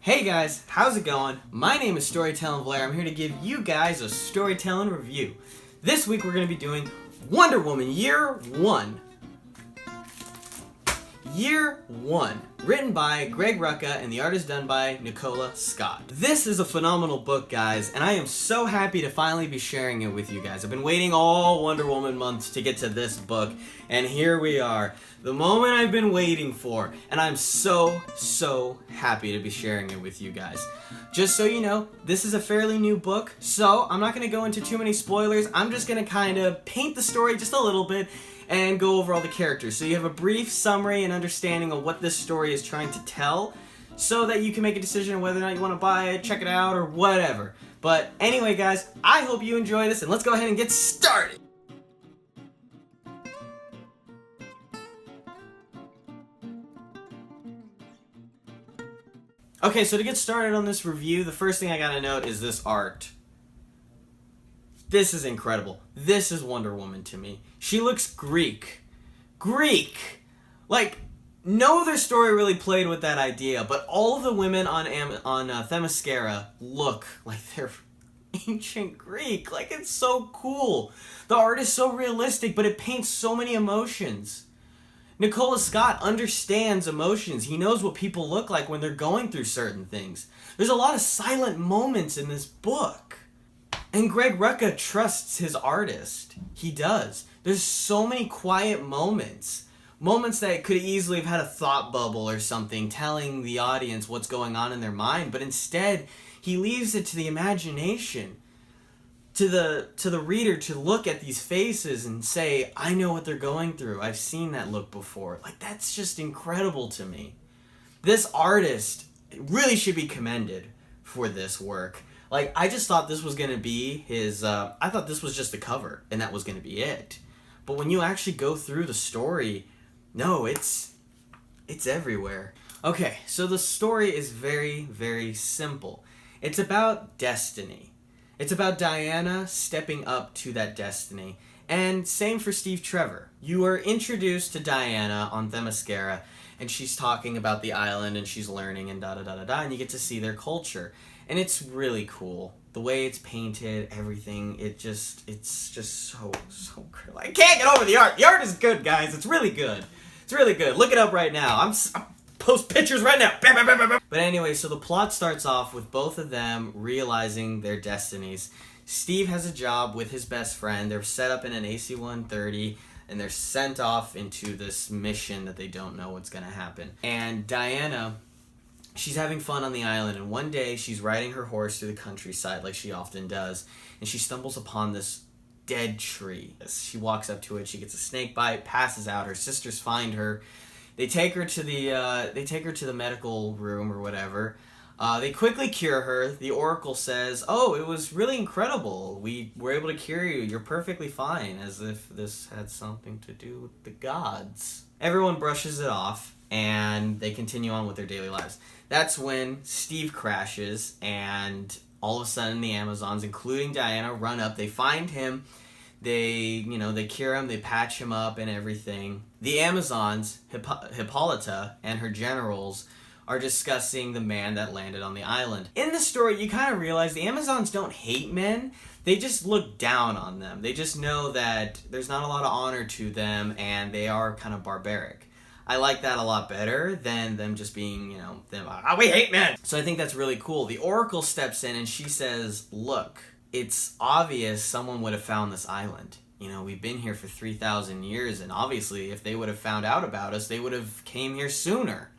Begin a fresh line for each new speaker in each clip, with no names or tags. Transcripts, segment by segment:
Hey guys, how's it going? My name is Storytelling Vlaire. I'm here to give you guys a storytelling review. This week we're going to be doing Wonder Woman Year 1. Year 1, written by Greg Rucka and the art is done by Nicola Scott. This is a phenomenal book, guys, and I am so happy to finally be sharing it with you guys. I've been waiting all Wonder Woman months to get to this book, and here we are. The moment I've been waiting for, and I'm so happy to be sharing it with you guys. Just so you know, this is a fairly new book, so I'm not going to go into too many spoilers. I'm just going to kind of paint the story just a little bit and go over all the characters. So you have a brief summary and understanding of what this story is trying to tell, so that you can make a decision on whether or not you want to buy it, check it out, or whatever. But anyway, guys, I hope you enjoy this, and let's go ahead and get started! Okay, so to get started on this review, the first thing I gotta note is this art. This is incredible. This is Wonder Woman to me. She looks Greek. Greek! Like, no other story really played with that idea, but all of the women on Themyscira look like they're ancient Greek. Like, it's so cool. The art is so realistic, but it paints so many emotions. Nicola Scott understands emotions. He knows what people look like when they're going through certain things. There's a lot of silent moments in this book. And Greg Rucka trusts his artist. He does. There's so many quiet moments. Moments that could easily have had a thought bubble or something telling the audience what's going on in their mind. But instead, he leaves it to the imagination. To the reader to look at these faces and say, I know what they're going through. I've seen that look before. Like, that's just incredible to me. This artist really should be commended for this work. Like, I just thought this was going to be his, I thought this was just the cover, and that was going to be it. But when you actually go through the story, no, it's everywhere. Okay, so the story is very simple. It's about destiny. It's about Diana stepping up to that destiny. And same for Steve Trevor. You are introduced to Diana on Themyscira, and she's talking about the island, and she's learning, and and you get to see their culture. And it's really cool. The way it's painted, everything, it's just so cool. I can't get over the art. The art is good, guys. It's really good. It's really good. Look it up right now. I'm post pictures right now. Bam, bam, bam, bam, bam. But anyway, so the plot starts off with both of them realizing their destinies. Steve has a job with his best friend. They're set up in an AC-130, and they're sent off into this mission that they don't know what's going to happen. And Diana, she's having fun on the island, and one day she's riding her horse through the countryside like she often does, and she stumbles upon this dead tree. She walks up to it, she gets a snake bite, passes out. Her sisters find her. They take her to the medical room or whatever. They quickly cure her. The Oracle says, "Oh, it was really incredible. We were able to cure you. You're perfectly fine," as if this had something to do with the gods. Everyone brushes it off, and they continue on with their daily lives. That's when Steve crashes, and all of a sudden the Amazons, including Diana, run up. They find him. They cure him, they patch him up and everything. The Amazons, Hippolyta, and her generals are discussing the man that landed on the island. In the story, you kind of realize the Amazons don't hate men. They just look down on them. They just know that there's not a lot of honor to them, and they are kind of barbaric. I like that a lot better than them just being, we hate men! So I think that's really cool. The Oracle steps in and she says, look, it's obvious someone would have found this island. We've been here for 3,000 years, and obviously if they would have found out about us, they would have came here sooner.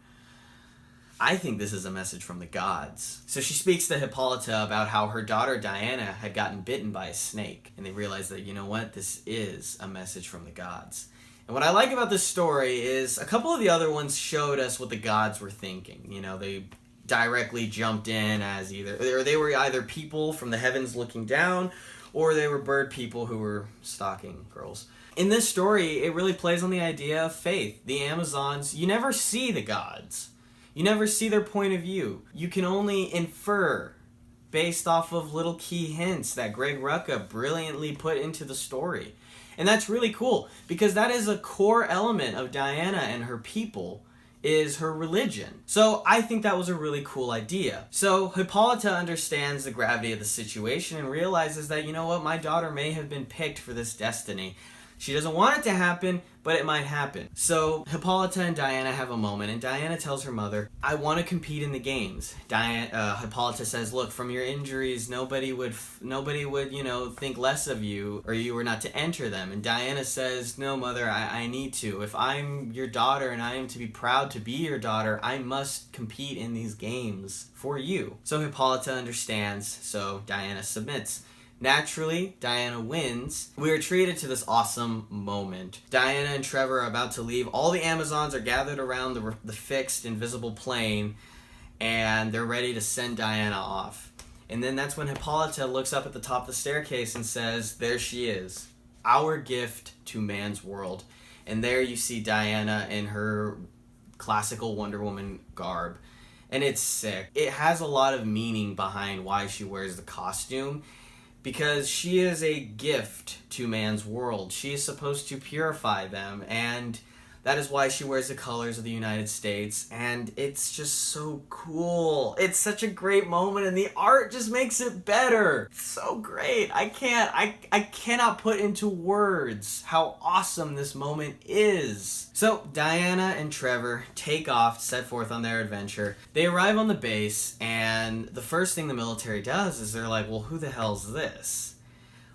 I think this is a message from the gods. So she speaks to Hippolyta about how her daughter Diana had gotten bitten by a snake, and they realize that, this is a message from the gods. And what I like about this story is a couple of the other ones showed us what the gods were thinking. They directly jumped in as they were either people from the heavens looking down, or they were bird people who were stalking girls. In this story, it really plays on the idea of faith. The Amazons, you never see the gods. You never see their point of view. You can only infer based off of little key hints that Greg Rucka brilliantly put into the story. And that's really cool, because that is a core element of Diana and her people, is her religion. So I think that was a really cool idea. So Hippolyta understands the gravity of the situation and realizes that, you know what, my daughter may have been picked for this destiny. She doesn't want it to happen, but it might happen. So Hippolyta and Diana have a moment, and Diana tells her mother, I want to compete in the games. Hippolyta says, look, from your injuries, nobody would, think less of you, or you were not to enter them. And Diana says, no, mother, I need to. If I'm your daughter and I am to be proud to be your daughter, I must compete in these games for you. So Hippolyta understands, so Diana submits. Naturally, Diana wins. We are treated to this awesome moment. Diana and Trevor are about to leave. All the Amazons are gathered around the fixed invisible plane, and they're ready to send Diana off. And then that's when Hippolyta looks up at the top of the staircase and says, there she is, our gift to man's world. And there you see Diana in her classical Wonder Woman garb. And it's sick. It has a lot of meaning behind why she wears the costume, because she is a gift to man's world. She is supposed to purify them, and that is why she wears the colors of the United States, and it's just so cool. It's such a great moment, and the art just makes it better. It's so great. I cannot put into words how awesome this moment is. So Diana and Trevor take off, set forth on their adventure. They arrive on the base, and the first thing the military does is they're like, well, who the hell's this?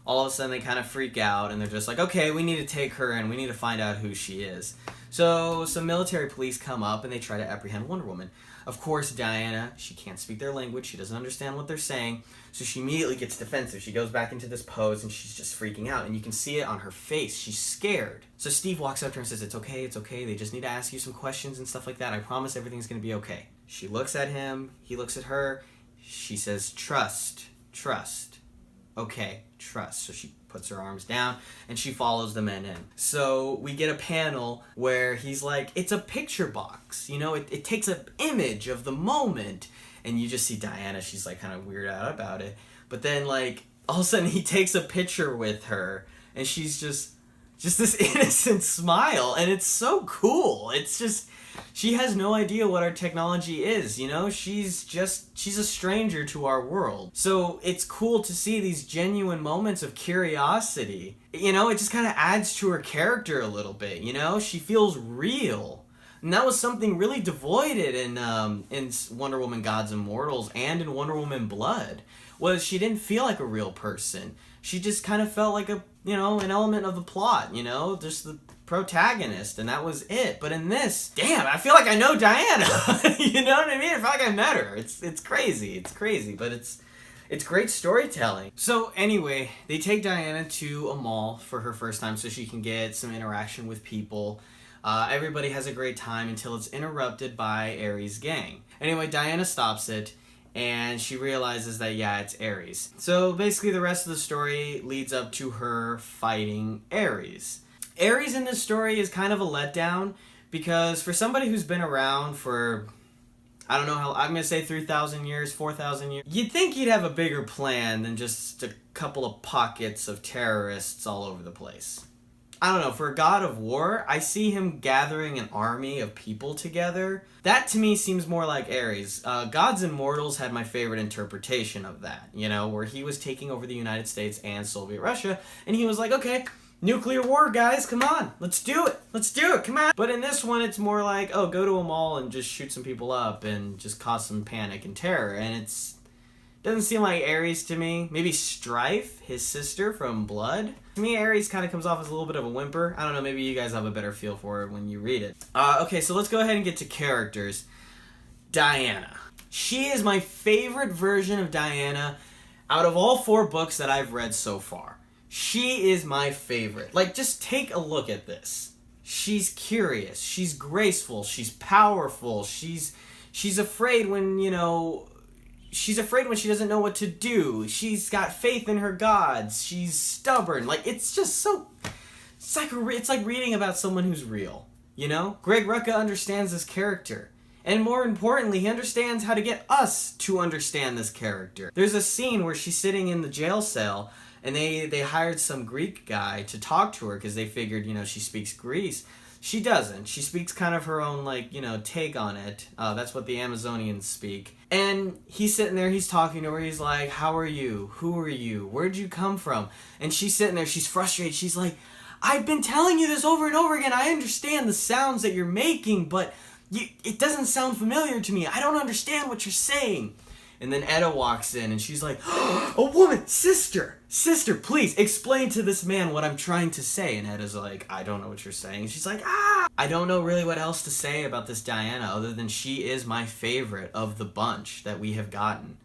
All of a sudden they kind of freak out, and they're just like, okay, we need to take her and we need to find out who she is. So some military police come up and they try to apprehend Wonder Woman. Of course, Diana, she can't speak their language, she doesn't understand what they're saying, so she immediately gets defensive. She goes back into this pose and she's just freaking out, and you can see it on her face. She's scared. So Steve walks up to her and says, it's okay, they just need to ask you some questions and stuff like that. I promise everything's gonna be okay. She looks at him, he looks at her, she says, trust. Okay, trust. So she puts her arms down and she follows the men in. So we get a panel where he's like, it's a picture box, it takes an image of the moment, and you just see Diana, she's like kind of weirded out about it, but then like all of a sudden he takes a picture with her and she's just this innocent smile, and it's so cool. It's just, she has no idea what our technology is, she's a stranger to our world. So it's cool to see these genuine moments of curiosity. It just kind of adds to her character a little bit, she feels real. And that was something really devoided in Wonder Woman Gods and Mortals and in Wonder Woman Blood, was she didn't feel like a real person. She just kind of felt like an element of the plot, just the protagonist, and that was it. But in this, damn, I feel like I know Diana. You know what I mean? I feel like I met her. It's crazy, but it's great storytelling. So anyway, they take Diana to a mall for her first time so she can get some interaction with people. Everybody has a great time until it's interrupted by Ares' gang. Anyway, Diana stops it, and she realizes that, yeah, it's Ares. So basically the rest of the story leads up to her fighting Ares. Ares in this story is kind of a letdown, because for somebody who's been around for, I don't know how, I'm going to say 3,000 years, 4,000 years, you'd think he'd have a bigger plan than just a couple of pockets of terrorists all over the place. I don't know, for a god of war, I see him gathering an army of people together. That to me seems more like Ares. Gods and Mortals had my favorite interpretation of that, where he was taking over the United States and Soviet Russia, and he was like, okay, nuclear war, guys, come on, let's do it, come on. But in this one, it's more like, oh, go to a mall and just shoot some people up and just cause some panic and terror, and doesn't seem like Ares to me. Maybe Strife, his sister from Blood. To me, Ares kind of comes off as a little bit of a whimper. I don't know, maybe you guys have a better feel for it when you read it. Okay, so let's go ahead and get to characters. Diana. She is my favorite version of Diana out of all 4 books that I've read so far. She is my favorite. Like, just take a look at this. She's curious. She's graceful. She's powerful. She's afraid when, she's afraid when she doesn't know what to do. She's got faith in her gods. She's stubborn. Like, it's just so, it's like reading about someone who's real, Greg Rucka understands this character. And more importantly, he understands how to get us to understand this character. There's a scene where she's sitting in the jail cell, and they hired some Greek guy to talk to her because they figured, she speaks Greece. She doesn't. She speaks kind of her own, like, you know, take on it. That's what the Amazonians speak. And he's sitting there, he's talking to her, he's like, how are you? Who are you? Where'd you come from? And she's sitting there, she's frustrated, she's like, I've been telling you this over and over again. I understand the sounds that you're making, but it doesn't sound familiar to me. I don't understand what you're saying. And then Etta walks in and she's like, a woman, sister, please explain to this man what I'm trying to say. And Etta's like, I don't know what you're saying. And she's like, I don't know really what else to say about this Diana other than she is my favorite of the bunch that we have gotten.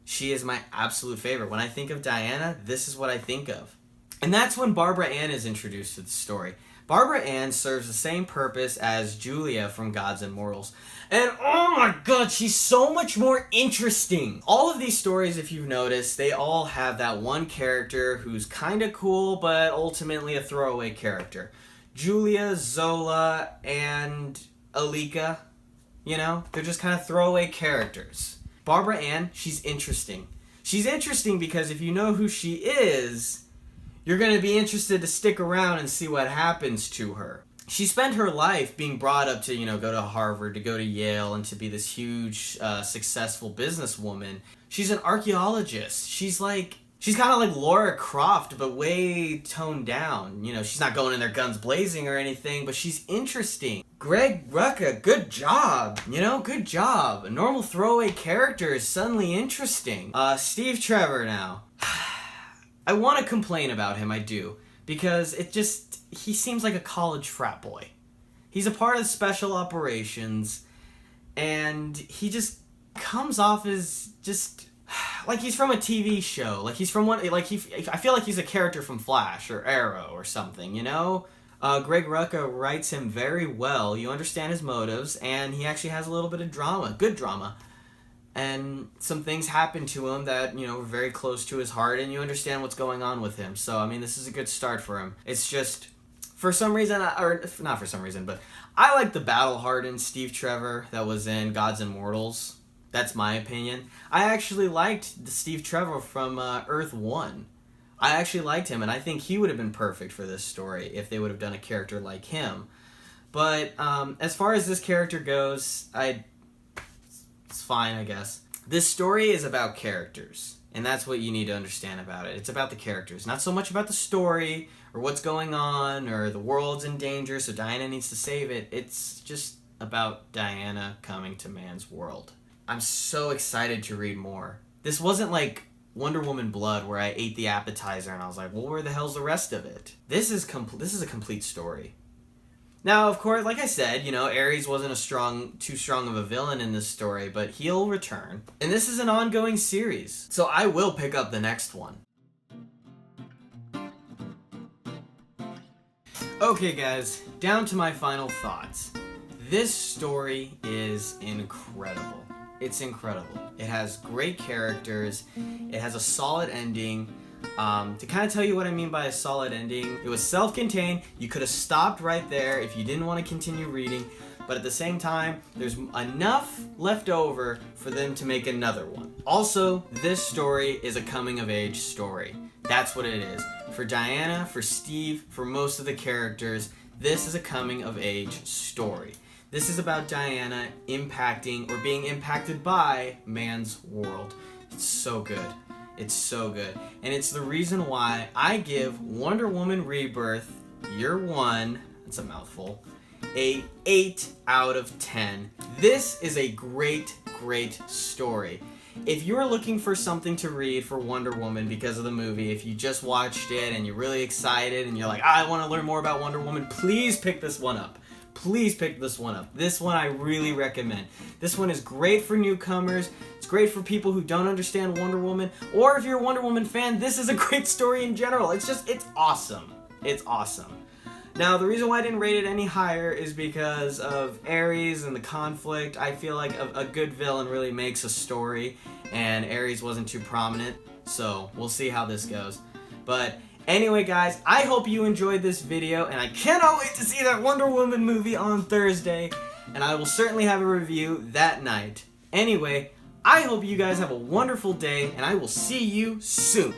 She is my absolute favorite. When I think of Diana, this is what I think of. And that's when Barbara Ann is introduced to the story. Barbara Ann serves the same purpose as Julia from Gods and Mortals. And oh my god, she's so much more interesting. All of these stories, if you've noticed, they all have that one character who's kind of cool, but ultimately a throwaway character. Julia, Zola, and Alika, you know, they're just kind of throwaway characters. Barbara Ann, she's interesting. She's interesting because if you know who she is, you're going to be interested to stick around and see what happens to her. She spent her life being brought up to, you know, go to Harvard, to go to Yale, and to be this huge, successful businesswoman. She's an archaeologist. She's kind of like Laura Croft, but way toned down. You know, she's not going in there guns blazing or anything, but she's interesting. Greg Rucka, good job. You know, good job. A normal throwaway character is suddenly interesting. Steve Trevor now. I want to complain about him, I do. Because he seems like a college frat boy. He's a part of special operations, and he just comes off as just like he's from a TV show. Like he's from one, I feel like he's a character from Flash or Arrow or something, you know? Greg Rucka writes him very well. You understand his motives, and he actually has a little bit of drama, good drama. And some things happen to him that, you know, were very close to his heart, and you understand what's going on with him. So, I mean, this is a good start for him. It's just, for some reason, or not for some reason, but I like the battle-hardened Steve Trevor that was in Gods and Mortals. That's my opinion. I actually liked the Steve Trevor from Earth 1. I actually liked him, and I think he would have been perfect for this story if they would have done a character like him. But as far as this character goes, it's fine, I guess. This story is about characters, and that's what you need to understand about it. It's about the characters, not so much about the story or what's going on or the world's in danger, so Diana needs to save it. It's just about Diana coming to man's world. I'm so excited to read more. This wasn't like Wonder Woman Blood where I ate the appetizer and I was like, well, where the hell's the rest of it? This is a complete story. Now, of course, like I said, you know, Ares wasn't too strong of a villain in this story, but he'll return. And this is an ongoing series, so I will pick up the next one. Okay, guys, down to my final thoughts. This story is incredible. It's incredible. It has great characters. It has a solid ending. To kind of tell you what I mean by a solid ending, it was self-contained. You could have stopped right there if you didn't want to continue reading, but at the same time, there's enough left over for them to make another one. Also, this story is a coming-of-age story. That's what it is. For Diana, for Steve, for most of the characters, this is a coming-of-age story. This is about Diana impacting or being impacted by man's world. It's so good. It's so good. And it's the reason why I give Wonder Woman Rebirth, Year 1, that's a mouthful, a 8 out of 10. This is a great, great story. If you're looking for something to read for Wonder Woman because of the movie, if you just watched it and you're really excited and you're like, I want to learn more about Wonder Woman, please pick this one up. Please pick this one up. This one I really recommend. This one is great for newcomers. It's great for people who don't understand Wonder Woman. Or if you're a Wonder Woman fan, this is a great story in general. It's awesome. It's awesome. Now, the reason why I didn't rate it any higher is because of Ares and the conflict. I feel like a good villain really makes a story, and Ares wasn't too prominent. So, we'll see how this goes. But anyway, guys, I hope you enjoyed this video, and I cannot wait to see that Wonder Woman movie on Thursday, and I will certainly have a review that night. Anyway, I hope you guys have a wonderful day, and I will see you soon.